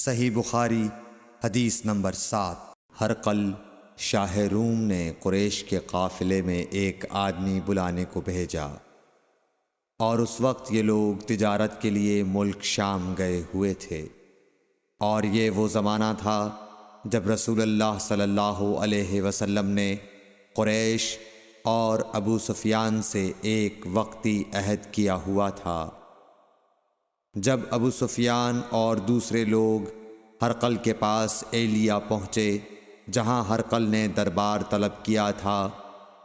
صحیح بخاری حدیث نمبر 7۔ ہرقل شاہ روم نے قریش کے قافلے میں ایک آدمی بلانے کو بھیجا، اور اس وقت یہ لوگ تجارت کے لیے ملک شام گئے ہوئے تھے، اور یہ وہ زمانہ تھا جب رسول اللہ صلی اللہ علیہ وسلم نے قریش اور ابو سفیان سے ایک وقتی عہد کیا ہوا تھا۔ جب ابو سفیان اور دوسرے لوگ ہرقل کے پاس ایلیا پہنچے جہاں ہرقل نے دربار طلب کیا تھا،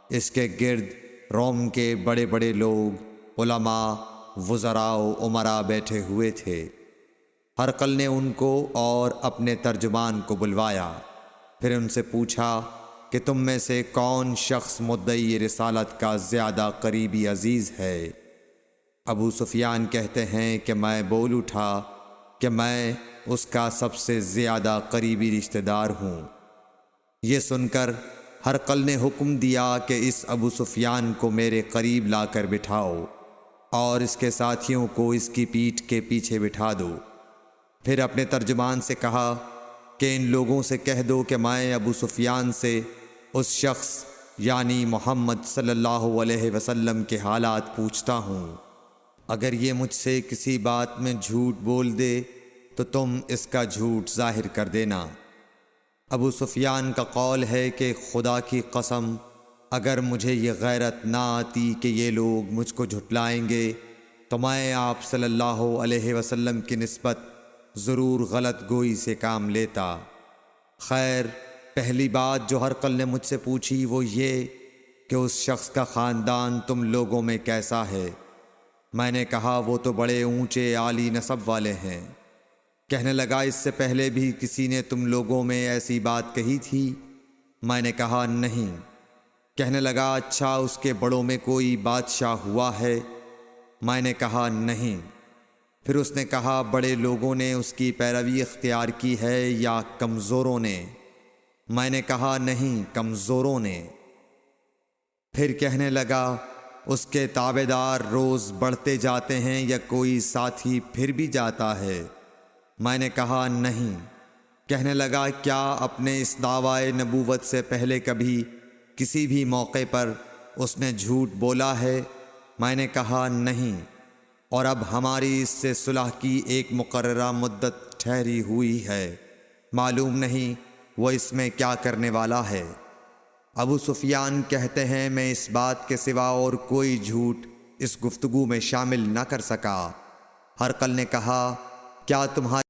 اس کے گرد روم کے بڑے بڑے لوگ، علماء، وزراء و امراء بیٹھے ہوئے تھے۔ ہرقل نے ان کو اور اپنے ترجمان کو بلوایا، پھر ان سے پوچھا کہ تم میں سے کون شخص مدعی رسالت کا زیادہ قریبی عزیز ہے؟ ابو سفیان کہتے ہیں کہ میں بول اٹھا کہ میں اس کا سب سے زیادہ قریبی رشتہ دار ہوں۔ یہ سن کر ہرقل نے حکم دیا کہ اس ابو سفیان کو میرے قریب لا کر بٹھاؤ اور اس کے ساتھیوں کو اس کی پیٹھ کے پیچھے بٹھا دو۔ پھر اپنے ترجمان سے کہا کہ ان لوگوں سے کہہ دو کہ میں ابو سفیان سے اس شخص یعنی محمد صلی اللہ علیہ وسلم کے حالات پوچھتا ہوں، اگر یہ مجھ سے کسی بات میں جھوٹ بول دے تو تم اس کا جھوٹ ظاہر کر دینا۔ ابو سفیان کا قول ہے کہ خدا کی قسم اگر مجھے یہ غیرت نہ آتی کہ یہ لوگ مجھ کو جھٹلائیں گے تو میں آپ صلی اللہ علیہ وسلم کی نسبت ضرور غلط گوئی سے کام لیتا۔ خیر، پہلی بات جو ہرقل نے مجھ سے پوچھی وہ یہ کہ اس شخص کا خاندان تم لوگوں میں کیسا ہے؟ میں نے کہا وہ تو بڑے اونچے عالی نسب والے ہیں۔ کہنے لگا اس سے پہلے بھی کسی نے تم لوگوں میں ایسی بات کہی تھی؟ میں نے کہا نہیں۔ کہنے لگا اچھا اس کے بڑوں میں کوئی بادشاہ ہوا ہے؟ میں نے کہا نہیں۔ پھر اس نے کہا بڑے لوگوں نے اس کی پیروی اختیار کی ہے یا کمزوروں نے؟ میں نے کہا نہیں، کمزوروں نے۔ پھر کہنے لگا اس کے تابعدار روز بڑھتے جاتے ہیں یا کوئی ساتھی پھر بھی جاتا ہے؟ میں نے کہا نہیں۔ کہنے لگا کیا اپنے اس دعوی نبوت سے پہلے کبھی کسی بھی موقع پر اس نے جھوٹ بولا ہے؟ میں نے کہا نہیں، اور اب ہماری اس سے صلح کی ایک مقررہ مدت ٹھہری ہوئی ہے، معلوم نہیں وہ اس میں کیا کرنے والا ہے۔ ابو سفیان کہتے ہیں میں اس بات کے سوا اور کوئی جھوٹ اس گفتگو میں شامل نہ کر سکا۔ ہرقل نے کہا کیا تمہاری